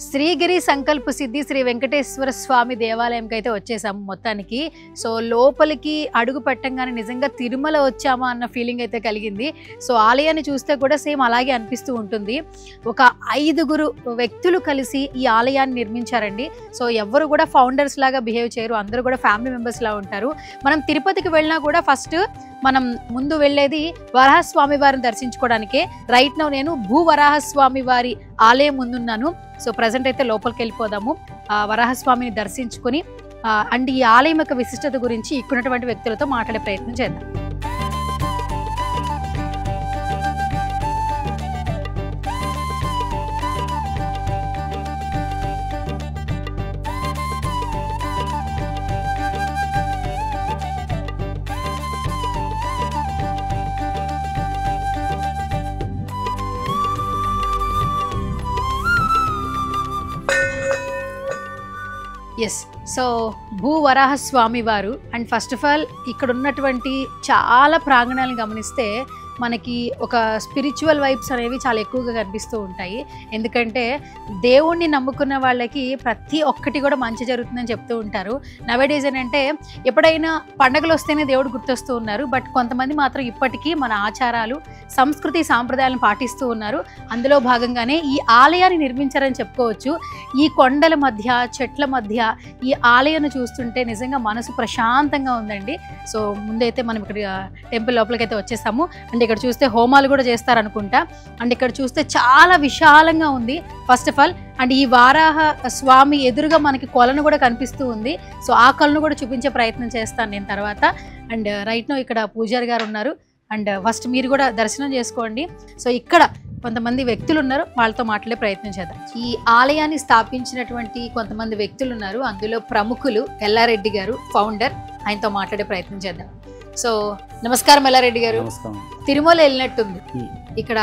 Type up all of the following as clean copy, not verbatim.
శ్రీగిరి సంకల్ప సిద్ధి శ్రీ వెంకటేశ్వర స్వామి దేవాలయంకి అయితే వచ్చేసాము మొత్తానికి. సో లోపలికి అడుగు పెట్టంగానే నిజంగా తిరుమల వచ్చామా అన్న ఫీలింగ్ అయితే కలిగింది. సో ఆలయాన్ని చూస్తే కూడా సేమ్ అలాగే అనిపిస్తూ ఉంటుంది. ఒక 5గురు వ్యక్తులు కలిసి ఈ ఆలయాన్ని నిర్మించారండి. సో ఎవరు కూడా ఫౌండర్స్ లాగా బిహేవ్ చేయరు, అందరూ కూడా ఫ్యామిలీ మెంబర్స్ లా ఉంటారు. మనం తిరుపతికి వెళ్ళినా కూడా ఫస్ట్ మనం ముందు వెళ్ళేది వరాహస్వామి వారిని దర్శించుకోవడానికే. రైట్ నౌ నేను భూవరాహస్వామి వారి ఆలయం ముందున్నాను. సో ప్రజెంట్ అయితే లోపలికి వెళ్ళిపోదాము, వరాహస్వామిని దర్శించుకొని అండ్ ఈ ఆలయం యొక్క విశిష్టత గురించి ఇక్కడున్నటువంటి వ్యక్తులతో మాట్లాడే ప్రయత్నం చేద్దాం. ఎస్, సో భూవరాహస్వామి వారు అండ్ ఫస్ట్ ఆఫ్ ఆల్ ఇక్కడ ఉన్నటువంటి చాలా ప్రాంగణాలను గమనిస్తే మనకి ఒక స్పిరిచువల్ వైబ్స్ అనేవి చాలా ఎక్కువగా కనిపిస్తూ ఉంటాయి. ఎందుకంటే దేవుణ్ణి నమ్ముకున్న వాళ్ళకి ప్రతి ఒక్కటి కూడా మంచి జరుగుతుందని చెప్తూ ఉంటారు. నవేడేస్ ఏంటంటే ఎప్పుడైనా పండగలు వస్తేనే దేవుడు గుర్తొస్తూ ఉన్నారు, బట్ కొంతమంది మాత్రం ఇప్పటికీ మన ఆచారాలు సంస్కృతి సాంప్రదాయాలను పాటిస్తూ ఉన్నారు. అందులో భాగంగానే ఈ ఆలయాన్ని నిర్మించారని చెప్పుకోవచ్చు. ఈ కొండల మధ్య చెట్ల మధ్య ఈ ఆలయాన్ని చూస్తుంటే నిజంగా మనసు ప్రశాంతంగా ఉందండి. సో ముందైతే మనం ఇక్కడ టెంపుల్ లోపలికి అయితే వచ్చేసాము. అండ్ ఇక్కడ చూస్తే హోమాలు కూడా చేస్తారనుకుంటా. అండ్ ఇక్కడ చూస్తే చాలా విశాలంగా ఉంది ఫస్ట్ ఆఫ్ ఆల్. అండ్ ఈ వారాహ స్వామి ఎదురుగా మనకి కొలను కూడా కనిపిస్తూ ఉంది. సో ఆ కొలను కూడా చూపించే ప్రయత్నం చేస్తాను నేను తర్వాత. అండ్ రైట్ నో ఇక్కడ పూజారి గారు ఉన్నారు. అండ్ ఫస్ట్ మీరు కూడా దర్శనం చేసుకోండి. సో ఇక్కడ కొంతమంది వ్యక్తులు ఉన్నారు, వాళ్ళతో మాట్లాడే ప్రయత్నం చేద్దాం. ఈ ఆలయాన్ని స్థాపించినటువంటి కొంతమంది వ్యక్తులు ఉన్నారు, అందులో ప్రముఖులు ఎల్లారెడ్డి గారు ఫౌండర్. ఆయనతో మాట్లాడే ప్రయత్నం చేద్దాం. సో నమస్కారం ఎల్లారెడ్డి గారు. తిరుమల వెళ్ళినట్టుంది, ఇక్కడ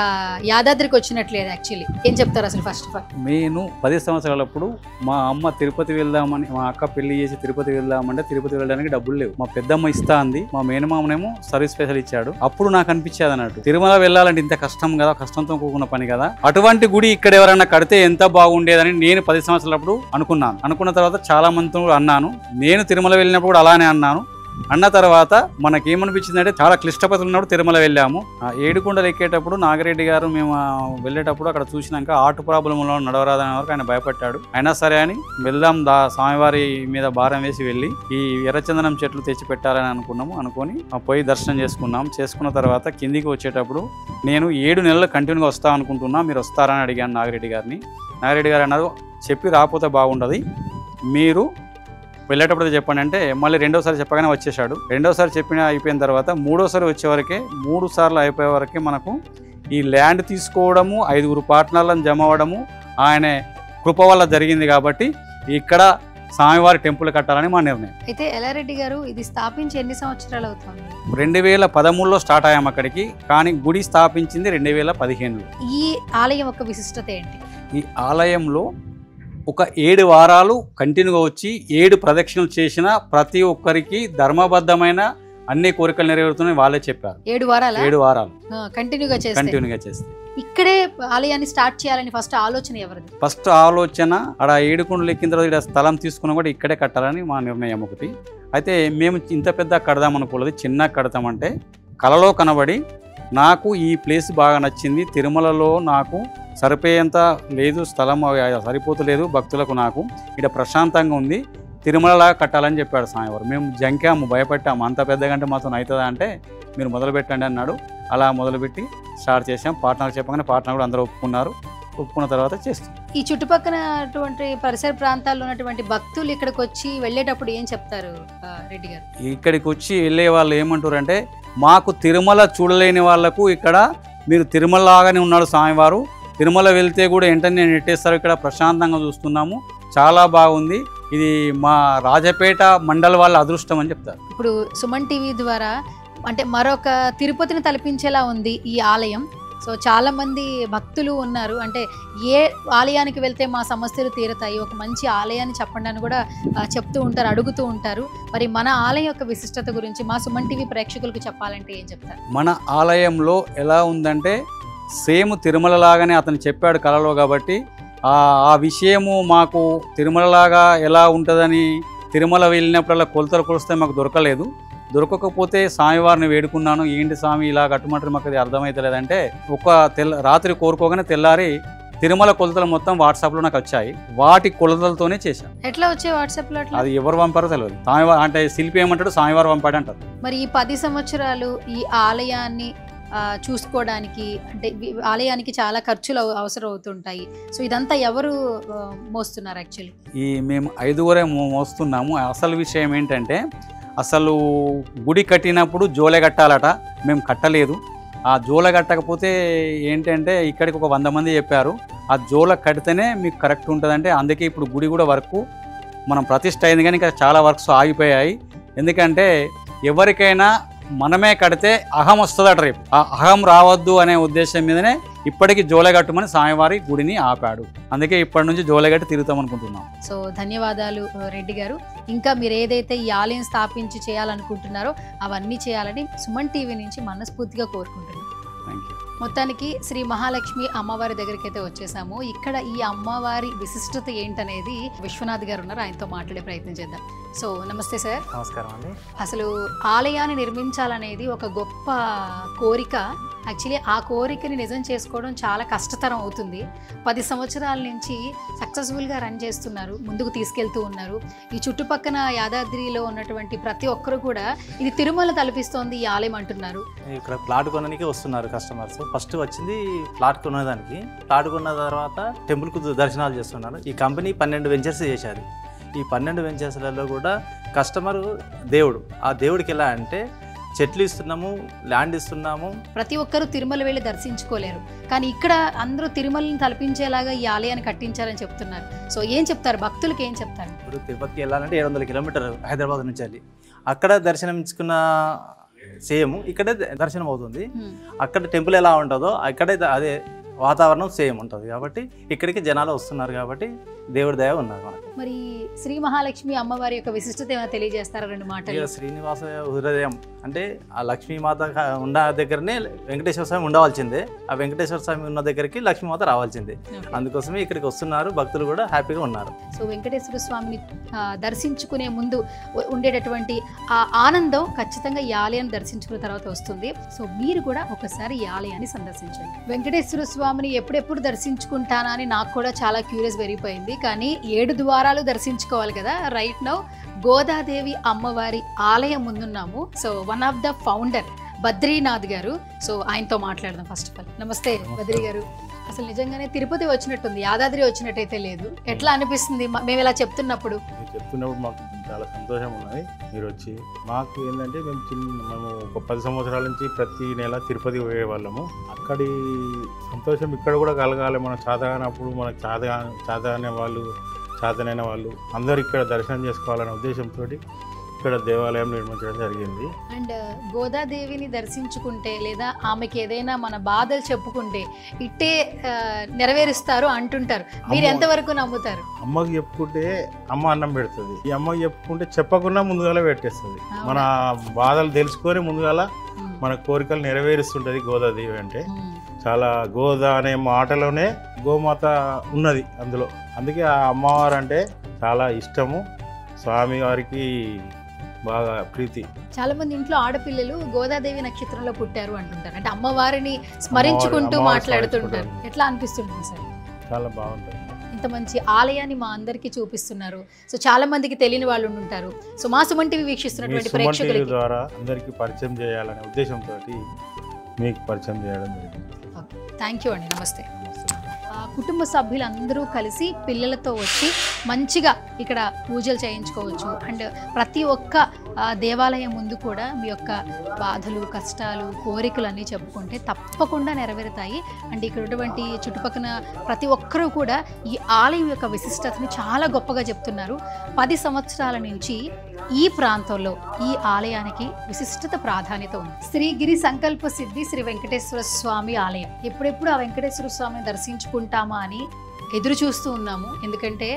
యాదాద్రికి వచ్చినట్లేదు. యాక్చువల్లీ ఏం చెప్తారు అసలు ఫస్ట్ ఆఫ్ ఆల్? నేను 10 సంవత్సరాలప్పుడు మా అమ్మ తిరుపతి వెళ్దామని, మా అక్క పెళ్లి చేసి తిరుపతి వెళ్దామంటే తిరుపతి వెళ్ళడానికి డబ్బులు లేవు. మా పెద్దమ్మ ఇస్తా అంది, మా మేనమామనేమో సర్వీస్ స్పెషల్ ఇచ్చాడు. అప్పుడు నాకు అనిపించేది అన్నట్టు తిరుమల వెళ్ళాలంటే ఇంత కష్టం కదా, కష్టంతో కూడుకున్న పని కదా, అటువంటి గుడి ఇక్కడ ఎవరైనా కడితే ఎంత బాగుండేదని నేను 10 సంవత్సరాలప్పుడు అనుకున్నాను. అనుకున్న తర్వాత చాలా మందితో అన్నాను. నేను తిరుమల వెళ్ళినప్పుడు కూడా అలానే అన్నాను. అన్న తర్వాత మనకేమనిపించింది అంటే చాలా క్లిష్టపతులు ఉన్నప్పుడు తిరుమల వెళ్ళాము. ఏడుకొండలు ఎక్కేటప్పుడు నాగిరెడ్డి గారు మేము వెళ్ళేటప్పుడు అక్కడ చూసినాక ఆటు ప్రాబ్లంలో నడవరాదని వరకు ఆయన భయపడ్డాడు. అయినా సరే అని వెళ్దాం స్వామివారి మీద భారం వేసి వెళ్ళి ఈ ఎర్రచందనం చెట్లు తెచ్చి పెట్టాలని అనుకొని పోయి దర్శనం చేసుకున్నాం. చేసుకున్న తర్వాత కిందికి వచ్చేటప్పుడు నేను 7 నెలలు కంటిన్యూగా వస్తా అనుకుంటున్నా, మీరు వస్తారని అడిగాను నాగిరెడ్డి గారిని. నాగిరెడ్డి గారు అన్నారు, చెప్పి రాకపోతే బాగుండదు, మీరు వెళ్ళేటప్పుడు చెప్పండి అంటే మళ్ళీ రెండోసారి చెప్పగానే వచ్చేసాడు. రెండోసారి అయిపోయిన తర్వాత మూడోసారి వచ్చేవరకే 3 సార్లు అయిపోయే వరకే మనకు ఈ ల్యాండ్ తీసుకోవడము, 5గురు పార్ట్నర్లను జమ అవ్వడము ఆయన కృప వల్ల జరిగింది. కాబట్టి ఇక్కడ స్వామివారి టెంపుల్ కట్టాలని మా నిర్ణయం. అయితే ఎల్లారెడ్డి గారు ఇది స్థాపించి ఎన్ని సంవత్సరాలు అవుతుంది? 2013లో స్టార్ట్ అయ్యాము అక్కడికి, కానీ గుడి స్థాపించింది 2015లో. ఈ ఆలయం యొక్క విశిష్టత ఏంటి? ఈ ఆలయంలో ఒక 7 వారాలు కంటిన్యూగా వచ్చి 7 ప్రదక్షిణలు చేసిన ప్రతి ఒక్కరికి ధర్మబద్ధమైన అన్ని కోరికలు నెరవేరుతున్నాయి వాళ్ళే చెప్పారు. 7 వారాలు కంటిన్యూగా చేస్తే ఇక్కడే ఆలయాన్ని స్టార్ట్ చేయాలని ఫస్ట్ ఆలోచన ఎవరిది? ఫస్ట్ ఆలోచన అక్కడ ఏడుకొండలు ఎక్కిన తర్వాత ఇక్కడ స్థలం తీసుకున్నా కూడా ఇక్కడే కట్టాలని మా నిర్ణయం ఒకటి. అయితే మేము ఇంత పెద్ద కడదాం అనుకోలేదు, చిన్న కడతామంటే కలలో కనబడి నాకు ఈ ప్లేస్ బాగా నచ్చింది. తిరుమలలో నాకు సరిపోయేంత లేదు, స్థలం సరిపోతలేదు భక్తులకు, నాకు ఇక్కడ ప్రశాంతంగా ఉంది, తిరుమలలాగా కట్టాలని చెప్పాడు స్వామివారు. మేము జంకాము, భయపడ్డాము, అంత పెద్దగంటే మాతో అవుతుందా అంటే మీరు మొదలు పెట్టండి అన్నాడు. అలా మొదలుపెట్టి స్టార్ట్ చేసాం. పార్ట్నర్ చెప్పగానే పార్ట్నర్ కూడా అందరూ ఒప్పుకున్నారు. ఒప్పుకున్న తర్వాత చేస్తాం. ఈ చుట్టుపక్కల పరిసర ప్రాంతాల్లో ఉన్నటువంటి భక్తులు ఇక్కడికి వచ్చి వెళ్ళేటప్పుడు ఏం చెప్తారు రెడ్డి గారు? ఇక్కడికి వచ్చి వెళ్ళే వాళ్ళు ఏమంటారు అంటే, మాకు తిరుమల చూడలేని వాళ్లకు ఇక్కడ మీరు తిరుమల లాగానే ఉన్నాడు స్వామివారు, తిరుమల వెళ్తే కూడా వెంటనే నెట్టేస్తారు, ఇక్కడ ప్రశాంతంగా చూస్తున్నాము, చాలా బాగుంది, ఇది మా రాజపేట మండల వాళ్ళ అదృష్టం అని చెప్తారు. ఇప్పుడు సుమన్ టీవీ ద్వారా అంటే మరొక తిరుపతిని తలపించేలా ఉంది ఈ ఆలయం. సో చాలా మంది భక్తులు ఉన్నారు, అంటే ఏ ఆలయానికి వెళ్తే మా సమస్యలు తీరుతాయి, ఒక మంచి ఆలయాన్ని చెప్పండి అని కూడా చెప్తూ ఉంటారు, అడుగుతూ ఉంటారు. మరి మన ఆలయం యొక్క విశిష్టత గురించి మా సుమన్ టీవీ ప్రేక్షకులకు చెప్పాలంటే ఏం చెప్తారు? మన ఆలయంలో ఎలా ఉందంటే సేమ్ తిరుమల లాగానే అతను చెప్పాడు కళలో, కాబట్టి ఆ విషయము మాకు తిరుమలలాగా ఎలా ఉంటుందని తిరుమల వెళ్ళినప్పుడల్లా కొలతలు కొలిస్తే మాకు దొరకలేదు. దొరకకపోతే స్వామివారిని వేడుకున్నాను, ఏంటి స్వామి ఇలా కట్టుమంటారు మాకు అది అర్థమవుతలేదంటే రాత్రి కోరుకోగానే తెల్లారి తిరుమల కొలతలు మొత్తం వాట్సాప్లో నాకు వచ్చాయి. వాటి కొలతలతోనే చేశాను. ఎట్లా వచ్చాయి వాట్సాప్లో? అది ఎవరు పంపారో తెలియదు. స్వామివారు అంటే శిల్పి ఏమంటాడు, స్వామివారు పంపాడు అంటారు. మరి ఈ 10 సంవత్సరాలు ఈ ఆలయాన్ని చూసుకోవడానికి అంటే ఆలయానికి చాలా ఖర్చులు అవసరం అవుతుంటాయి. సో ఇదంతా ఎవరు మోస్తున్నారు? యాక్చువల్లీ మేము 5గురే మోస్తున్నాము. అసలు విషయం ఏంటంటే అసలు గుడి కట్టినప్పుడు జోలె కట్టాలట, మేము కట్టలేదు. ఆ జోల కట్టకపోతే ఏంటంటే ఇక్కడికి ఒక 100 మంది చెప్పారు, ఆ జోల కడితేనే మీకు కరెక్ట్ ఉంటుందంటే. అందుకే ఇప్పుడు గుడి కూడా వర్క్ మనం ప్రతిష్ట అయింది, కానీ ఇంకా చాలా వర్క్స్ ఆగిపోయాయి. ఎందుకంటే ఎవరికైనా మనమే కడితే అహం వస్తుందట రేపు. ఆ అహం రావద్దు అనే ఉద్దేశం మీదనే ఇప్పటికీ జోలెగట్టుమని స్వామివారి గుడిని ఆపాడు. అందుకే ఇప్పటి నుంచి జోలెగట్టి తిరుగుతాం అనుకుంటున్నాం. సో ధన్యవాదాలు రెడ్డి గారు. ఇంకా మీరు ఏదైతే ఈ ఆలయం స్థాపించి చేయాలనుకుంటున్నారో అవన్నీ చేయాలని సుమన్ టీవీ నుంచి మనస్ఫూర్తిగా కోరుకుంటున్నాం. Thank you. మొత్తానికి శ్రీ మహాలక్ష్మి అమ్మవారి దగ్గరికి అయితే వచ్చేసాము. ఇక్కడ ఈ అమ్మవారి విశిష్టత ఏంటనేది విశ్వనాథ్ గారు ఉన్నారు, ఆయనతో మాట్లాడే ప్రయత్నం చేద్దాం. సో నమస్తే సార్. నమస్కారం అండి. అసలు ఆలయాన్ని నిర్మించాలనేది ఒక గొప్ప కోరిక. యాక్చువల్లీ ఆ కోరికని నిజం చేసుకోవడం చాలా కష్టతరం అవుతుంది. 10 సంవత్సరాల నుంచి సక్సెస్ఫుల్గా రన్ చేస్తున్నారు, ముందుకు తీసుకెళ్తూ ఉన్నారు. ఈ చుట్టుపక్కన యాదాద్రిలో ఉన్నటువంటి ప్రతి ఒక్కరు కూడా ఇది తిరుమల తలపిస్తోంది ఈ ఆలయం అంటున్నారు. ఇక్కడ ప్లాట్ కొనడానికి వస్తున్నారు కస్టమర్స్. ఫస్ట్ వచ్చింది ప్లాట్ కొనేదానికి. ప్లాట్ కొన్న తర్వాత టెంపుల్కు దర్శనాలు చేస్తున్నారు. ఈ కంపెనీ 12 వెంచర్స్ చేశారు. ఈ 12 వెంచర్స్లలో కూడా కస్టమరు దేవుడు. ఆ దేవుడికి ఎలా అంటే చెట్లు ఇస్తున్నాము, ల్యాండ్ ఇస్తున్నాము. ప్రతి ఒక్కరూ తిరుమల వెళ్ళి దర్శించుకోలేరు, కానీ ఇక్కడ అందరూ తిరుమలని తలపించేలాగా ఈ ఆలయాన్ని కట్టించారని చెప్తున్నారు. సో ఏం చెప్తారు భక్తులకి, ఏం చెప్తారు? ఇప్పుడు తిరుపతికి వెళ్ళాలంటే 700 కిలోమీటర్లు హైదరాబాద్ నుంచి వెళ్ళి అక్కడ దర్శనం ఇచ్చుకున్న సేమ్ ఇక్కడే దర్శనం అవుతుంది. అక్కడ టెంపుల్ ఎలా ఉంటుందో అక్కడే అదే వాతావరణం సేమ్ ఉంటుంది. కాబట్టి ఇక్కడికి జనాలు వస్తున్నారు కాబట్టి దేవుడి దయ ఉన్నారు మనకి. మరి శ్రీ మహాలక్ష్మి అమ్మవారి యొక్క విశిష్టత ఏమైనా తెలియజేస్తారా 2 మాటలు? శ్రీనివాస హృదయం అంటే ఆ లక్ష్మీమాత ఉన్న దగ్గరనే వెంకటేశ్వర స్వామి ఉండవలసిందే. ఆ వెంకటేశ్వర స్వామి ఉన్న దగ్గరికి లక్ష్మీమాత రావాల్సిందే. అందుకోసమే ఇక్కడికి వస్తున్నారు, భక్తులు కూడా హ్యాపీగా ఉన్నారు. సో వెంకటేశ్వర స్వామిని దర్శించుకునే ముందు ఉండేటటువంటి ఆ ఆనందం ఖచ్చితంగా ఈ ఆలయాన్ని దర్శించుకున్న తర్వాత వస్తుంది. సో మీరు కూడా ఒకసారి ఈ ఆలయాన్ని సందర్శించండి. వెంకటేశ్వర స్వామిని ఎప్పుడెప్పుడు దర్శించుకుంటానా అని నాకు కూడా చాలా క్యూరియస్ పెరిగిపోయింది. కానీ 7 ద్వారాలు దర్శించుకోవాలి కదా. రైట్ నౌ గోదాదేవి అమ్మవారి ఆలయం ముందున్నాము. So one of the founder Badrinath గారు. సో ఆయనతో మాట్లాడదాం. ఫస్ట్ ఆఫ్ ఆల్ నమస్తే బద్రీ గారు. అసలు నిజంగానే తిరుపతి వచ్చినట్టుంది, యాదాద్రి వచ్చినట్టయితే లేదు. ఎట్లా అనిపిస్తుంది మేము ఇలా చెప్తున్నప్పుడు? మాకు చాలా సంతోషం ఉన్నది మీరు వచ్చి. మాకు ఏంటంటే మేము ఒక 10 సంవత్సరాల నుంచి ప్రతి నెల తిరుపతి పోయేవాళ్ళము. అక్కడి సంతోషం ఇక్కడ కూడా కలగాలి. మనం చాతగానప్పుడు మనకు చాతనైన వాళ్ళు అందరూ ఇక్కడ దర్శనం చేసుకోవాలనే ఉద్దేశంతో ఇక్కడ దేవాలయం నిర్మించడం జరిగింది. అండ్ గోదాదేవిని దర్శించుకుంటే లేదా ఆమెకి ఏదైనా మన బాధలు చెప్పుకుంటే ఇట్టే నెరవేరుస్తారు అంటుంటారు. మీరు ఎంతవరకు నమ్ముతారు? అమ్మకి చెప్పుకుంటే అమ్మ అన్నం పెడుతుంది. ఈ అమ్మకి చెప్పుకుంటే చెప్పకుండా ముందుగాల పెట్టేస్తుంది. మన బాధలు తెలుసుకొని ముందుగాల మన కోరికలు నెరవేరుస్తుంటది గోదాదేవి అంటే. చాలా గోదా అనే మాటలోనే గోమాత ఉన్నది అందులో. అందుకే ఆ అమ్మవారు అంటే చాలా ఇష్టము, స్వామి వారికి బాగా ప్రీతి. చాలా మంది ఇంట్లో ఆడపిల్లలు గోదాదేవి నక్షత్రంలో పుట్టారు అంటుంటారు, అంటే అమ్మవారిని స్మరించుకుంటూ మాట్లాడుతుంటారు. ఎట్లా అనిపిస్తుంటుంది సార్? చాలా బాగుంటుంది. ఇంత మంచి ఆలయాన్ని మా అందరికీ చూపిస్తున్నారు. సో చాలా మందికి తెలియని వాళ్ళు ఉంటారు. సో మా సుమన్ టీవీ వీక్షిస్తున్నటువంటి ప్రేక్షకుల ద్వారా అందరికీ పరిచయం చేయాలనే ఉద్దేశంతో మీకు పరిచయం చేయడం జరిగింది. థ్యాంక్ యూ అండి. నమస్తే. కుటుంబ సభ్యులందరూ కలిసి పిల్లలతో వచ్చి మంచిగా ఇక్కడ పూజలు చేయించుకోవచ్చు. అండ్ ప్రతి ఒక్క దేవాలయం ముందు కూడా మీ యొక్క బాధలు, కష్టాలు, కోరికలు అన్నీ చెప్పుకుంటే తప్పకుండా నెరవేరుతాయి. అండ్ ఇక్కడ ఉన్నటువంటి చుట్టుపక్కల ప్రతి ఒక్కరూ కూడా ఈ ఆలయం యొక్క విశిష్టతని చాలా గొప్పగా చెప్తున్నారు. 10 సంవత్సరాల నుంచి ఈ ప్రాంతంలో ఈ ఆలయానికి విశిష్టత ప్రాధాన్యత ఉంది. శ్రీగిరి సంకల్ప సిద్ధి శ్రీ వెంకటేశ్వర స్వామి ఆలయం. ఎప్పుడెప్పుడు ఆ వెంకటేశ్వర స్వామిని దర్శించుకుంటామా అని ఎదురు చూస్తూ ఉన్నాము. ఎందుకంటే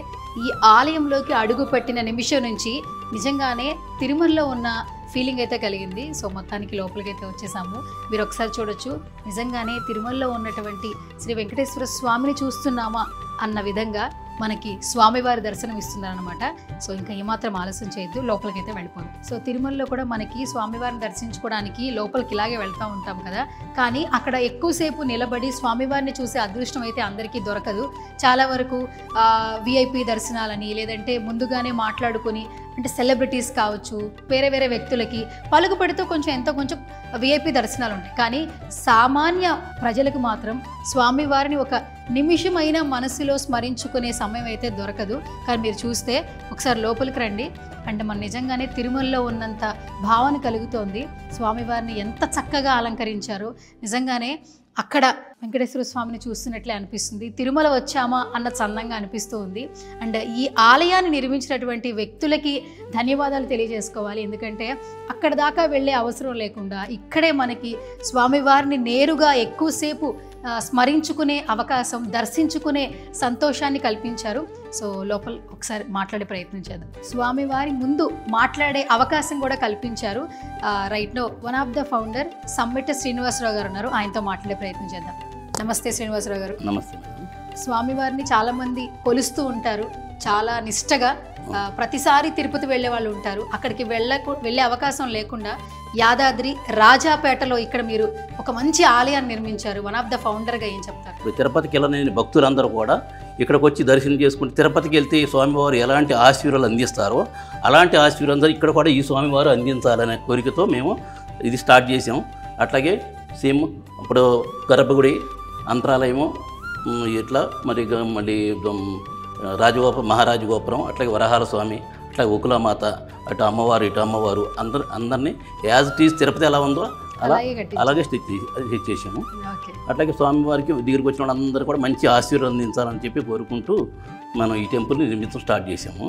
ఈ ఆలయంలోకి అడుగు పెట్టిన నిమిషం నుంచి నిజంగానే తిరుమలలో ఉన్న ఫీలింగ్ అయితే కలిగింది. సో మొత్తానికి లోపలికి అయితే వచ్చేసాము. మీరు ఒకసారి చూడొచ్చు, నిజంగానే తిరుమలలో ఉన్నటువంటి శ్రీ వెంకటేశ్వర స్వామిని చూస్తున్నామా అన్న విధంగా మనకి స్వామివారి దర్శనం ఇస్తున్నారనమాట. సో ఇంకా ఏమాత్రం ఆలస్యం చేయొద్దు, లోపలికైతే వెళ్ళిపోదు. సో తిరుమలలో కూడా మనకి స్వామివారిని దర్శించుకోవడానికి లోపలికి ఇలాగే వెళ్తూ ఉంటాం కదా, కానీ అక్కడ ఎక్కువసేపు నిలబడి స్వామివారిని చూసే అదృష్టం అయితే అందరికీ దొరకదు. చాలా వరకు విఐపి దర్శనాలని, లేదంటే ముందుగానే మాట్లాడుకొని, అంటే సెలబ్రిటీస్ కావచ్చు, వేరే వేరే వ్యక్తులకి పలుకుపడితో కొంచెం ఎంతో కొంచెం విఐపి దర్శనాలు ఉంటాయి. కానీ సామాన్య ప్రజలకు మాత్రం స్వామివారిని ఒక నిమిషమైన మనసులో స్మరించుకునే సమయం అయితే దొరకదు. కానీ మీరు చూస్తే ఒకసారి లోపలికి రండి, అంటే మన నిజంగానే తిరుమలలో ఉన్నంత భావన కలుగుతోంది. స్వామివారిని ఎంత చక్కగా అలంకరించారో నిజంగానే అక్కడ వెంకటేశ్వర స్వామిని చూస్తున్నట్లే అనిపిస్తుంది. తిరుమల వచ్చామా అన్న చందంగా అనిపిస్తూ ఉంది. అండ్ ఈ ఆలయాన్ని నిర్మించినటువంటి వ్యక్తులకి ధన్యవాదాలు తెలియజేసుకోవాలి. ఎందుకంటే అక్కడ దాకా వెళ్ళే అవసరం లేకుండా ఇక్కడే మనకి స్వామివారిని నేరుగా ఎక్కువసేపు స్మరించుకునే అవకాశం, దర్శించుకునే సంతోషాన్ని కల్పించారు. సో లోపల ఒకసారి మాట్లాడే ప్రయత్నం చేద్దాం. స్వామివారి ముందు మాట్లాడే అవకాశం కూడా కల్పించారు. Right now one of the founder Sammeta Srinivasarao గారు ఉన్నారు, ఆయనతో మాట్లాడే ప్రయత్నం చేద్దాం. నమస్తే శ్రీనివాసరావు గారు. నమస్తే. స్వామివారిని చాలామంది కొలుస్తూ ఉంటారు చాలా నిష్టగా. ప్రతిసారి తిరుపతి వెళ్ళే వాళ్ళు ఉంటారు, అక్కడికి వెళ్ళే అవకాశం లేకుండా యాదాద్రి రాజాపేటలో ఇక్కడ మీరు ఒక మంచి ఆలయాన్ని నిర్మించారు. వన్ ఆఫ్ ద ఫౌండర్గా ఏం చెప్తారు? తిరుపతికి వెళ్ళని భక్తులందరూ కూడా ఇక్కడికి వచ్చి దర్శనం చేసుకుంటే, తిరుపతికి వెళ్తే స్వామివారు ఎలాంటి ఆశీర్వాదాలు అందిస్తారో అలాంటి ఆశీర్వాదాలు ఇక్కడ కూడా ఈ స్వామివారు అందించాలనే కోరికతో మేము ఇది స్టార్ట్ చేసాము. అట్లాగే సేమ్ ఇప్పుడు గర్భగుడి, అంతరాలయము, ఇట్లా మళ్ళీ రాజగోపురం, మహారాజు గోపురం, అట్లాగే వరహాల స్వామి, అట్లాగే ఉకులమాత, అటు అమ్మవారు ఇటు అమ్మవారు, అందరినీ యాజ్ ఇట్ ఈజ్ తిరుపతి ఎలా ఉందో అలాగే స్టిచ్ చేసాము. అట్లాగే స్వామివారికి దగ్గరికి వచ్చిన వాళ్ళందరూ కూడా మంచి ఆశీర్వాదం అందించాలని చెప్పి కోరుకుంటూ మనం ఈ టెంపుల్ని నిర్మించడం స్టార్ట్ చేసాము.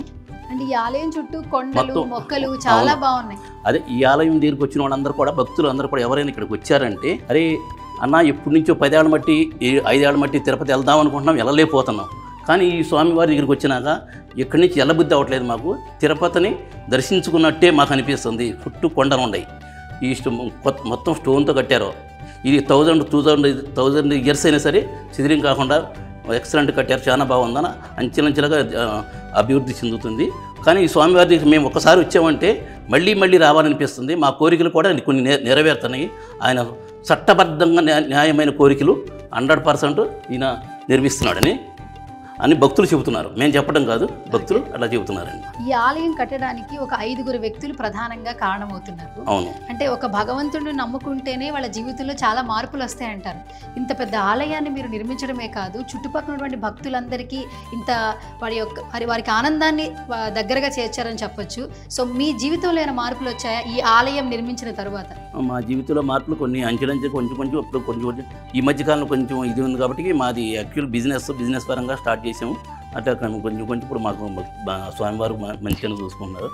అంటే ఈ ఆలయం చుట్టూ కొండలు, మొక్కలు చాలా బాగున్నాయి. అదే ఈ ఆలయం దగ్గరికి వచ్చిన వాళ్ళందరూ కూడా, భక్తులు అందరూ కూడా ఎవరైనా ఇక్కడికి వచ్చారంటే, అరే అన్న ఎప్పటి నుంచో 10 ఏళ్ళ మట్టి 5 ఏళ్ళ మట్టి తిరుపతి వెళ్దాం అనుకుంటున్నాం, వెళ్ళలేకపోతున్నాం. కానీ ఈ స్వామివారి దగ్గరికి వచ్చినాక ఇక్కడి నుంచి వెళ్ళబుద్ధి అవ్వట్లేదు. మాకు తిరుపతిని దర్శించుకున్నట్టే మాకు అనిపిస్తుంది. చుట్టూ కొండలు ఉన్నాయి, ఈ మొత్తం స్టోన్తో కట్టారు. ఇది 1000 ఇయర్స్ అయినా సరే శిథిలం కాకుండా ఎక్సలెంట్ కట్టారు, చాలా బాగుందని అంచెలంచెలుగా అభివృద్ధి చెందుతుంది. కానీ ఈ స్వామివారి దగ్గర మేము ఒకసారి వచ్చామంటే మళ్ళీ మళ్ళీ రావాలనిపిస్తుంది. మా కోరికలు కూడా కొన్ని నెరవేరుతున్నాయి. ఆయన చట్టబద్ధంగా న్యాయమైన కోరికలు 100% ఈయన నిర్మిస్తున్నాడని భక్తులు చెబుతున్నారు. మేము చెప్పడం కాదు, భక్తులు అలా చెబుతున్నారండి. ఈ ఆలయం కట్టడానికి ఒక 5 వ్యక్తులు ప్రధానంగా కారణమవుతున్నారు. అవును, అంటే ఒక భగవంతుడిని నమ్ముకుంటేనే వాళ్ళ జీవితంలో చాలా మార్పులు వస్తాయంటారు. ఇంత పెద్ద ఆలయాన్ని మీరు నిర్మించడమే కాదు, చుట్టుపక్కల ఉన్నటువంటి భక్తులందరికీ ఇంత వారికి ఆనందాన్ని దగ్గరగా చేర్చారని చెప్పొచ్చు. సో మీ జీవితంలో ఏమైనా మార్పులు వచ్చాయా ఈ ఆలయం నిర్మించిన తర్వాత? మా జీవితంలో మార్పులు కొన్ని అంచెలంచె కొంచెం ఇప్పుడు కొంచెం ఈ మధ్యకాలంలో కొంచెం ఇది ఉంది కాబట్టి మాది యాక్చువల్ బిజినెస్ పరంగా స్టార్ట్ చేసాము. అట్లా కొంచెం ఇప్పుడు మాకు స్వామివారు మంచిగా చూసుకుంటున్నారు,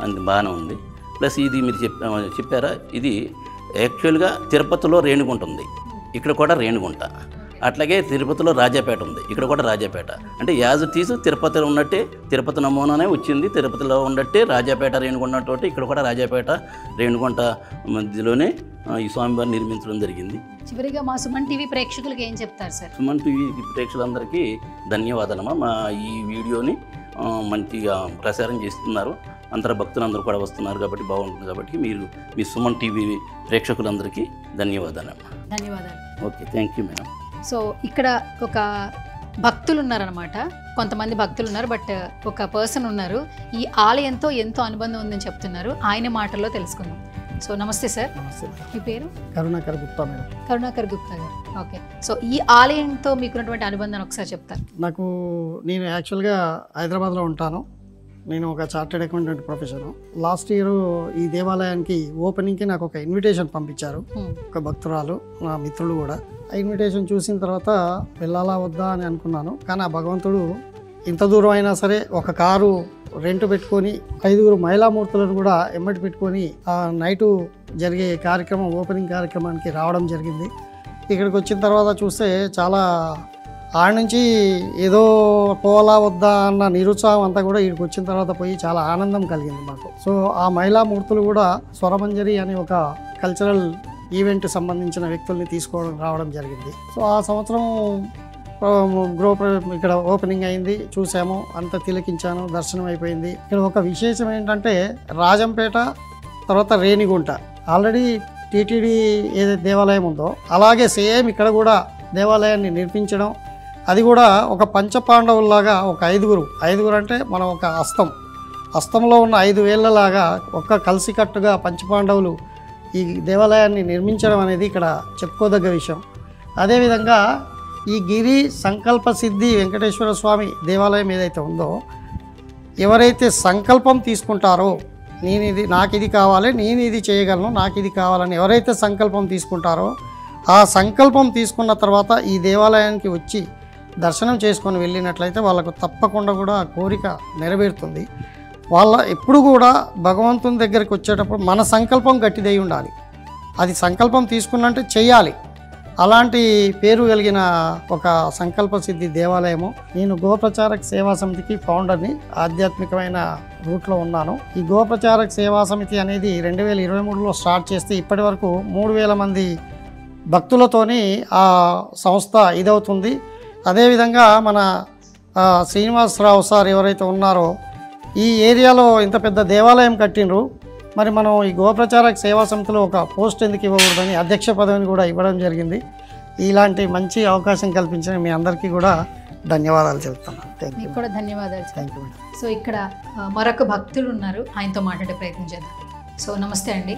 అది బాగానే ఉంది. ప్లస్ ఇది మీరు చెప్పారా, ఇది యాక్చువల్గా తిరుపతిలో రేణిగుంట ఉంది, ఇక్కడ కూడా రేణిగుంట. అట్లాగే తిరుపతిలో రాజాపేట ఉంది, ఇక్కడ కూడా రాజాపేట. అంటే యాజ్ తీసు తిరుపతిలో ఉన్నట్టే, తిరుపతి నమూనానే వచ్చింది. తిరుపతిలో ఉన్నట్టే రాజాపేట రేణిగుంట తోటి ఇక్కడ కూడా రాజాపేట రేణిగుంట మధ్యలోనే ఈ స్వామివారిని నిర్మించడం జరిగింది. చివరిగా మా సుమన్ టీవీ ప్రేక్షకులకి ఏం చెప్తారు సార్? సుమన్ టీవీ ప్రేక్షకులందరికీ ధన్యవాదాలమ్మా. మా ఈ వీడియోని మంచిగా ప్రసారం చేస్తున్నారు, అందరూ భక్తులందరూ కూడా వస్తున్నారు కాబట్టి బాగుంటుంది. కాబట్టి మీరు మీ సుమన్ టీవీ ప్రేక్షకులందరికీ ధన్యవాదాలమ్మా. ధన్యవాదాలు. Okay, thank you madam. So ఇక్కడ ఒక భక్తులు ఉన్నారనమాట, కొంతమంది భక్తులు ఉన్నారు, బట్ ఒక పర్సన్ ఉన్నారు ఈ ఆలయంతో ఎంతో అనుబంధం ఉందని చెప్తున్నారు. ఆయన మాటల్లో తెలుసుకుందాం. సో నమస్తే సార్. నమస్తే. మీ పేరు? కరుణాకర్ గుప్తా మేడం. కరుణాకర్ గుప్తా గారు. ఓకే, సో ఈ ఆలయంతో మీకున్నటువంటి అనుబంధాన్ని ఒకసారి చెప్తారు? నేను యాక్చువల్గా హైదరాబాద్లో ఉంటాను. నేను ఒక chartered accountant profession. Last year ఈ దేవాలయానికి ఓపెనింగ్కి నాకు ఒక ఇన్విటేషన్ పంపించారు, ఒక భక్తురాలు, నా మిత్రులు కూడా. ఆ ఇన్విటేషన్ చూసిన తర్వాత వెళ్ళాలా వద్దా అని అనుకున్నాను. కానీ ఆ భగవంతుడు ఇంత దూరం అయినా సరే ఒక కారు రెంట్ పెట్టుకొని 5 మహిళామూర్తులను కూడా ఎమ్మటి పెట్టుకొని ఆ నైటు జరిగే కార్యక్రమం, ఓపెనింగ్ కార్యక్రమానికి రావడం జరిగింది. ఇక్కడికి వచ్చిన తర్వాత చూస్తే చాలా ఆడ నుంచి ఏదో పోవాలా వద్దా అన్న నిరుత్సాహం అంతా కూడా ఇక్కడికి వచ్చిన తర్వాత పోయి చాలా ఆనందం కలిగింది మాకు. సో ఆ మహిళామూర్తులు కూడా స్వరమంజరి అనే ఒక కల్చరల్ ఈవెంట్ సంబంధించిన వ్యక్తుల్ని తీసుకోవడం రావడం జరిగింది. సో ఆ సంవత్సరం ఇక్కడ ఓపెనింగ్ అయింది, చూసాము, అంత తిలకించాను, దర్శనం అయిపోయింది. ఇక్కడ ఒక విశేషం ఏంటంటే రాజంపేట తర్వాత రేణిగుంట ఆల్రెడీ టీటీడీ ఏదైతే దేవాలయం ఉందో అలాగే సేమ్ ఇక్కడ కూడా దేవాలయాన్ని నిర్మించడం, అది కూడా ఒక పంచపాండవుల్లాగా ఒక ఐదుగురు అంటే మనం ఒక హస్తంలో ఉన్న 5 వేళ్ళలాగా ఒక్క కలిసికట్టుగా పంచపాండవులు ఈ దేవాలయాన్ని నిర్మించడం అనేది ఇక్కడ చెప్పుకోదగ్గ విషయం. అదేవిధంగా ఈ గిరి సంకల్ప సిద్ధి వెంకటేశ్వర స్వామి దేవాలయం ఏదైతే ఉందో, ఎవరైతే సంకల్పం తీసుకుంటారో నాకు ఇది కావాలి, నేను ఇది చేయగలను, నాకు ఇది కావాలని ఎవరైతే సంకల్పం తీసుకుంటారో ఆ సంకల్పం తీసుకున్న తర్వాత ఈ దేవాలయానికి వచ్చి దర్శనం చేసుకొని వెళ్ళినట్లయితే వాళ్ళకు తప్పకుండా కూడా ఆ కోరిక నెరవేరుతుంది. ఎప్పుడు కూడా భగవంతుని దగ్గరికి వచ్చేటప్పుడు మన సంకల్పం గట్టిదై ఉండాలి. అది సంకల్పం తీసుకున్నంటే చెయ్యాలి. అలాంటి పేరు కలిగిన ఒక సంకల్ప సిద్ధి దేవాలయము. నేను గోప్రచారక్ సేవా సమితికి ఫౌండర్ని, ఆధ్యాత్మికమైన రూట్లో ఉన్నాను. ఈ గోప్రచారక్ సేవా సమితి అనేది 2023లో స్టార్ట్ చేస్తే ఇప్పటి వరకు 3000 మంది భక్తులతోని ఆ సంస్థ ఇదవుతుంది. అదేవిధంగా మన శ్రీనివాసరావు సార్ ఎవరైతే ఉన్నారో ఈ ఏరియాలో ఇంత పెద్ద దేవాలయం కట్టినరు, మరి మనం ఈ గోప్రచారక్ సేవా సమితిలో ఒక పోస్ట్ ఎందుకు ఇవ్వకూడదని అధ్యక్ష పదవిని కూడా ఇవ్వడం జరిగింది. ఇలాంటి మంచి అవకాశం కల్పించిన మీ అందరికీ కూడా ధన్యవాదాలు చెప్తున్నాను. మీకు కూడా ధన్యవాదాలు. Thank you. సో ఇక్కడ మరొక భక్తులు ఉన్నారు, ఆయనతో మాట్లాడే ప్రయత్నం చేద్దాం. సో నమస్తే అండి,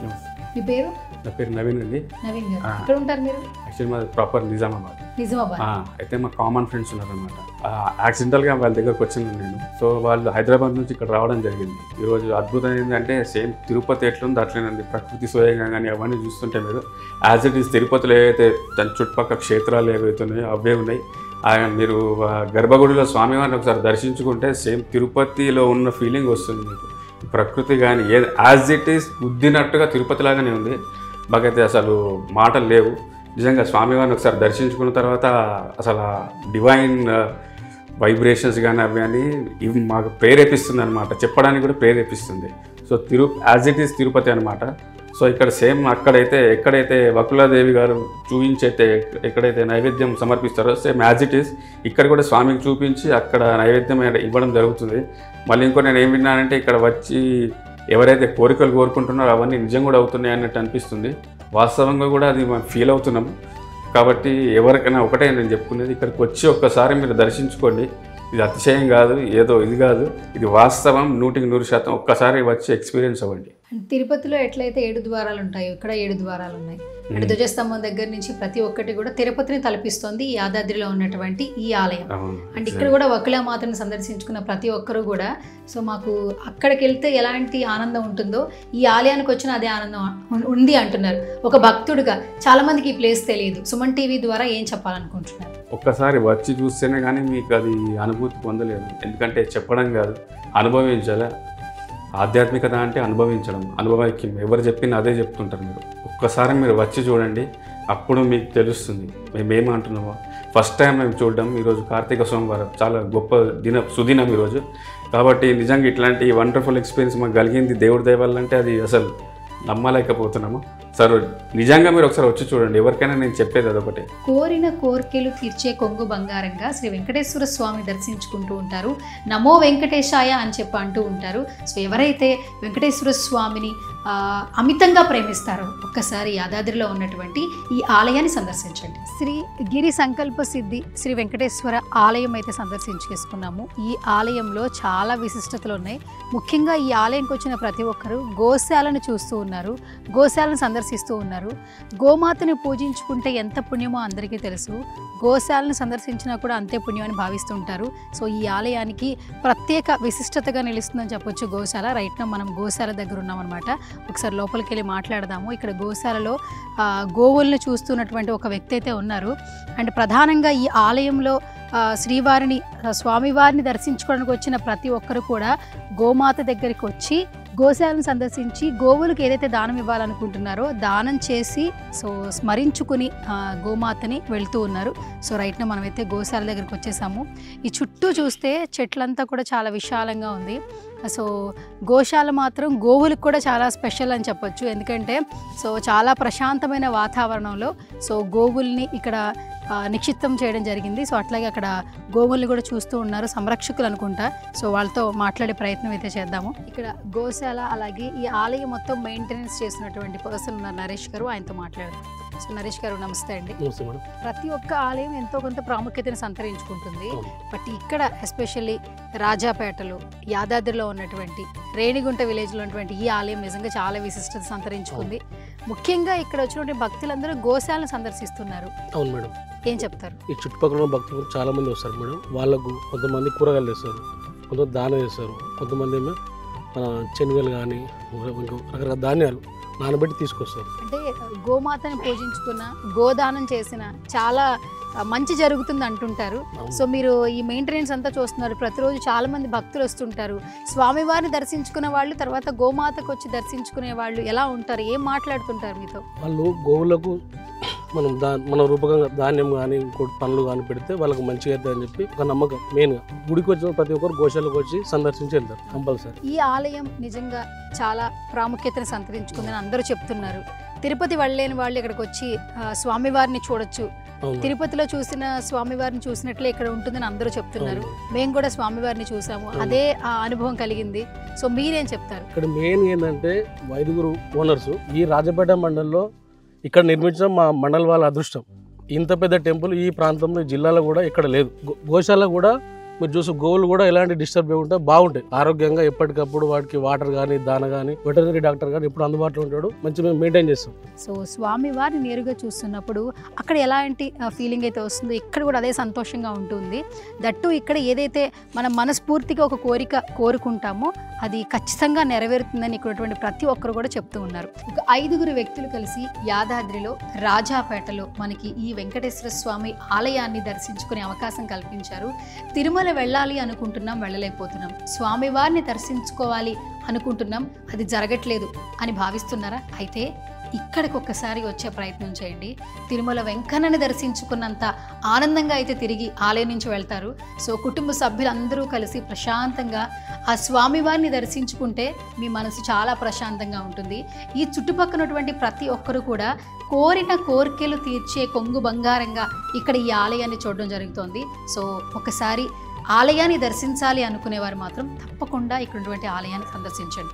మీ పేరు? నా పేరు నవీన్ అండి. నవీన్ గారు, ఎక్కడ ఉంటారు మీరు? యాక్చువల్లీ మాది ప్రాపర్ నిజామాబాద్. అయితే మా కామన్ ఫ్రెండ్స్ ఉన్నారనమాట. యాక్సిడెంటల్గా వాళ్ళ దగ్గరకు వచ్చాను నేను. సో వాళ్ళు హైదరాబాద్ నుంచి ఇక్కడ రావడం జరిగింది. ఈరోజు అద్భుతం ఏంటంటే సేమ్ తిరుపతి ఎట్లుందో అట్లేనండి. ప్రకృతి సోయంగా కానీ అవన్నీ చూస్తుంటే మీరు యాజ్ ఇట్ ఈస్ తిరుపతిలో ఏవైతే దాని చుట్టుపక్కల క్షేత్రాలు ఏవైతే ఉన్నాయో అవే ఉన్నాయి. మీరు గర్భగుడిలో స్వామివారిని ఒకసారి దర్శించుకుంటే సేమ్ తిరుపతిలో ఉన్న ఫీలింగ్ వస్తుంది మీకు. ప్రకృతి కానీ ఏది యాజ్ ఇట్ ఈస్ గుద్దినట్టుగా తిరుపతిలాగానే ఉంది. మాకైతే అసలు మాటలు లేవు. నిజంగా స్వామివారిని ఒకసారి దర్శించుకున్న తర్వాత అసలు డివైన్ వైబ్రేషన్స్ కానీ అవి అని ఇవి మాకు ప్రేరేపిస్తుంది అనమాట, చెప్పడానికి కూడా ప్రేరేపిస్తుంది. So as it is Tirupati అనమాట. సో ఇక్కడ సేమ్ ఎక్కడైతే వకులాదేవి గారు చూపించైతే ఎక్కడైతే నైవేద్యం సమర్పిస్తారో సేమ్ యాజ్ ఇట్ ఈస్ ఇక్కడ కూడా స్వామికి చూపించి అక్కడ నైవేద్యం ఇవ్వడం జరుగుతుంది. మళ్ళీ ఇంకో నేను ఏం విన్నానంటే ఇక్కడ వచ్చి ఎవరైతే కోరికలు కోరుకుంటున్నారో అవన్నీ నిజం కూడా అవుతున్నాయి అన్నట్టు అనిపిస్తుంది. వాస్తవంగా కూడా అది మనం ఫీల్ అవుతున్నాం. కాబట్టి ఎవరికైనా ఒకటే నేను చెప్పుకునేది, ఇక్కడికి వచ్చి ఒక్కసారి మీరు దర్శించుకోండి. ఇది అతిశయం కాదు, ఏదో ఇది కాదు, ఇది వాస్తవం. 100% ఒక్కసారి వచ్చి ఎక్స్పీరియన్స్ అవ్వండి. తిరుపతిలో ఎట్లయితే 7 ద్వారాలు ఉంటాయో ఇక్కడ 7 ద్వారాలు ఉన్నాయి. అంటే ధ్వజస్తంభం దగ్గర నుంచి ప్రతి ఒక్కటి కూడా తిరుపతిని తలపిస్తోంది ఈ యాదాద్రిలో ఉన్నటువంటి ఈ ఆలయం. అండ్ ఇక్కడ కూడా వకులామాతను సందర్శించుకున్న ప్రతి ఒక్కరు కూడా సో మాకు అక్కడికి వెళ్తే ఎలాంటి ఆనందం ఉంటుందో ఈ ఆలయానికి వచ్చిన అదే ఆనందం ఉంది అంటున్నారు ఒక భక్తుడిగా. చాలా మందికి ఈ ప్లేస్ తెలియదు. సుమన్ టీవీ ద్వారా ఏం చెప్పాలనుకుంటున్నారు? ఒక్కసారి వచ్చి చూస్తేనే కానీ మీకు అది అనుభూతి పొందలేదు. ఎందుకంటే చెప్పడం కాదు, అనుభవించాలి. ఆధ్యాత్మికత అంటే అనుభవించడం, అనుభవైక్యం. ఎవరు చెప్పినా అదే చెప్తుంటారు. మీరు ఒక్కసారి మీరు వచ్చి చూడండి, అప్పుడు మీకు తెలుస్తుంది మేమేమంటున్నామో. ఫస్ట్ టైం మేము చూడడం ఈరోజు కార్తీక సోమవారం, చాలా గొప్ప సుదినం ఈరోజు. కాబట్టి నిజంగా ఇట్లాంటి వండర్ఫుల్ ఎక్స్పీరియన్స్ మాకు కలిగింది దేవుడి దయ వల్ల అంటే అది అసలు నమ్మలేకపోతున్నాము. సరే నిజంగా మీరు ఒకసారి వచ్చి చూడండి. ఎవరికైనా నేను చెప్పేది అదొకటే, కోరిన కోరికలు తీర్చే కొంగు బంగారంగా శ్రీ వెంకటేశ్వర స్వామి దర్శించుకుంటూ ఉంటారు. నమో వెంకటేశాయ అని చెప్పి అంటూ ఉంటారు. సో ఎవరైతే వెంకటేశ్వర స్వామిని అమితంగా ప్రేమిస్తారో ఒక్కసారి యాదాద్రిలో ఉన్నటువంటి ఈ ఆలయాన్ని సందర్శించండి. శ్రీ గిరి సంకల్ప సిద్ధి శ్రీ వెంకటేశ్వర ఆలయం అయితే సందర్శించేసుకున్నాము. ఈ ఆలయంలో చాలా విశిష్టతలు ఉన్నాయి. ముఖ్యంగా ఈ ఆలయంకి వచ్చిన ప్రతి ఒక్కరూ గోశాలను చూస్తూ ఉన్నారు, గోశాలను సందర్శిస్తూ ఉన్నారు. గోమాతని పూజించుకుంటే ఎంత పుణ్యమో అందరికీ తెలుసు. గోశాలను సందర్శించినా కూడా అంతే పుణ్యం అని భావిస్తుంటారు. సో ఈ ఆలయానికి ప్రత్యేక విశిష్టతగా నిలుస్తుందని చెప్పొచ్చు గోశాల. రైట్ నా మనం గోశాల దగ్గర ఉన్నామన్నమాట. ఒకసారి లోపలికి వెళ్ళి మాట్లాడదాము. ఇక్కడ గోశాలలో గోవులను చూస్తున్నటువంటి ఒక వ్యక్తి అయితే ఉన్నారు. అండ్ ప్రధానంగా ఈ ఆలయంలో స్వామివారిని దర్శించుకోవడానికి వచ్చిన ప్రతి ఒక్కరు కూడా గోమాత దగ్గరికి వచ్చి గోశాలను సందర్శించి గోవులకు ఏదైతే దానం ఇవ్వాలనుకుంటున్నారో దానం చేసి సో స్మరించుకుని గోమాతని వెళ్తూ ఉన్నారు. సో రైట్న మనమైతే గోశాల దగ్గరికి వచ్చేసాము. ఈ చుట్టూ చూస్తే చెట్లంతా కూడా చాలా విశాలంగా ఉంది. సో గోశాల మాత్రం గోవులకు కూడా చాలా స్పెషల్ అని చెప్పొచ్చు. ఎందుకంటే సో చాలా ప్రశాంతమైన వాతావరణంలో సో గోవుల్ని ఇక్కడ నిక్షిప్తం చేయడం జరిగింది. సో అట్లాగే అక్కడ గోవుల్ని కూడా చూస్తూ ఉన్నారు, సంరక్షకులు అనుకుంటా. సో వాళ్ళతో మాట్లాడే ప్రయత్నం అయితే చేద్దాము. ఇక్కడ గోశాల అలాగే ఈ ఆలయం మొత్తం మెయింటెనెన్స్ చేస్తున్నటువంటి పర్సన్ ఉన్నారు, నరేష్ గారు. ఆయనతో మాట్లాడదాం. సో నరేష్ గారు నమస్తే అండి. ప్రతి ఒక్క ఆలయం ఎంతో కొంత ప్రాముఖ్యతను సంతరించుకుంటుంది. బట్ ఇక్కడ ఎస్పెషల్లీ రాజాపేటలో యాదాద్రిలో ఉన్నటువంటి రేణిగుంట విలేజ్లో ఉన్నటువంటి ఈ ఆలయం నిజంగా చాలా విశిష్టత సంతరించుకుంది. ముఖ్యంగా ఇక్కడ వచ్చినటువంటి భక్తులందరూ గోశాలను సందర్శిస్తున్నారు. అవును మేడం. ఏం చెప్తారు? ఈ చుట్టుపక్కల ఉన్న భక్తులు చాలా మంది వస్తారు మేడం. వాళ్ళకు కొంతమంది కూరగాయలు వేస్తారు, కొంతమంది దానం వేస్తారు, కొంతమంది ఏమో మన శనగలు కానీ రకరకాల ధాన్యాలు నానబెట్టి తీసుకొస్తారు. అంటే గోమాతని పూజించుకున్న, గోదానం చేసిన చాలా మంచి జరుగుతుంది అంటుంటారు. సో మీరు ఈ మెయింటెనెన్స్ అంతా చూస్తున్నారు. ప్రతిరోజు చాలా మంది భక్తులు వస్తుంటారు. స్వామివారిని దర్శించుకునే వాళ్ళు, తర్వాత గోమాతకు వచ్చి దర్శించుకునే వాళ్ళు ఎలా ఉంటారు, ఏం మాట్లాడుతుంటారు మీతో? వాళ్ళు గోవులకు మన రూపకంగా ధాన్యం కానీ ఇంకోటి పనులు కానీ పెడితే వాళ్ళకి మంచిగా అవుతుంది అని చెప్పి ఒక నమ్మకం. మెయిన్గా గుడికి వచ్చిన ప్రతి ఒక్కరు గోశాలకు వచ్చి సందర్శించి వెళ్తారు కంపల్సరీ. ఈ ఆలయం నిజంగా చాలా ప్రాముఖ్యతను సంతరించుకుందని అందరూ చెప్తున్నారు. తిరుపతి వెళ్ళలేని వాళ్ళు ఇక్కడికి వచ్చి స్వామివారిని చూడొచ్చు. తిరుపతిలో చూసిన స్వామివారిని చూసినట్లే ఇక్కడ ఉంటుందని అందరూ చెప్తున్నారు. మేము కూడా స్వామివారిని చూసాము, అదే ఆ అనుభవం కలిగింది. సో మీరేం చెప్తారు? ఇక్కడ మెయిన్ ఏంటంటే 5 ఓనర్స్ ఈ రాజపేట మండలంలో ఇక్కడ నిర్మించడం మా మండల వాళ్ళ అదృష్టం. ఇంత పెద్ద టెంపుల్ ఈ ప్రాంతంలో ఈ జిల్లాలో కూడా ఇక్కడ లేదు. గోశాల కూడా మీరు చూసి గోవులు కూడా ఎలాంటి డిస్టర్బ్ ఉంటాయి, బాగుంటాయి ఆరోగ్యంగా. ఎప్పటికప్పుడు వాటికి వాటర్ కానీ దాన కానీ వెటర్నరీ డాక్టర్ కానీ ఎప్పుడు అందుబాటులో ఉంటాడు, మంచి మేము మెయింటైన్ చేస్తాం. సో స్వామివారిని నేరుగా చూస్తున్నప్పుడు అక్కడ ఎలాంటి ఫీలింగ్ అయితే వస్తుందో ఇక్కడ కూడా అదే సంతోషంగా ఉంటుంది. దట్టు ఇక్కడ ఏదైతే మనం మనస్ఫూర్తిగా ఒక కోరిక కోరుకుంటామో అది ఖచ్చితంగా నెరవేరుతుందని ఇక్కడ ప్రతి ఒక్కరు కూడా చెప్తూ ఉన్నారు. ఒక 5 వ్యక్తులు కలిసి యాదాద్రిలో రాజాపేటలో మనకి ఈ వెంకటేశ్వర స్వామి ఆలయాన్ని దర్శించుకునే అవకాశం కల్పించారు. తిరుమల వెళ్ళాలి అనుకుంటున్నాం, వెళ్ళలేకపోతున్నాం. స్వామివారిని దర్శించుకోవాలి అనుకుంటున్నాం, అది జరగట్లేదు అని భావిస్తున్నారా? అయితే ఇక్కడికి ఒక్కసారి వచ్చే ప్రయత్నం చేయండి. తిరుమల వెంకన్నని దర్శించుకున్నంత ఆనందంగా అయితే తిరిగి ఆలయం నుంచి వెళ్తారు. సో కుటుంబ సభ్యులందరూ కలిసి ప్రశాంతంగా ఆ స్వామివారిని దర్శించుకుంటే మీ మనసు చాలా ప్రశాంతంగా ఉంటుంది. ఈ చుట్టుపక్కనటువంటి ప్రతి ఒక్కరు కూడా కోరిన కోరికలు తీర్చే కొంగు బంగారంగా ఇక్కడ ఈ ఆలయాన్ని చూడడం జరుగుతోంది. సో ఒకసారి ఆలయాన్ని దర్శించాలి అనుకునేవారు మాత్రం తప్పకుండా ఇక్కడ ఆలయాన్ని సందర్శించండి.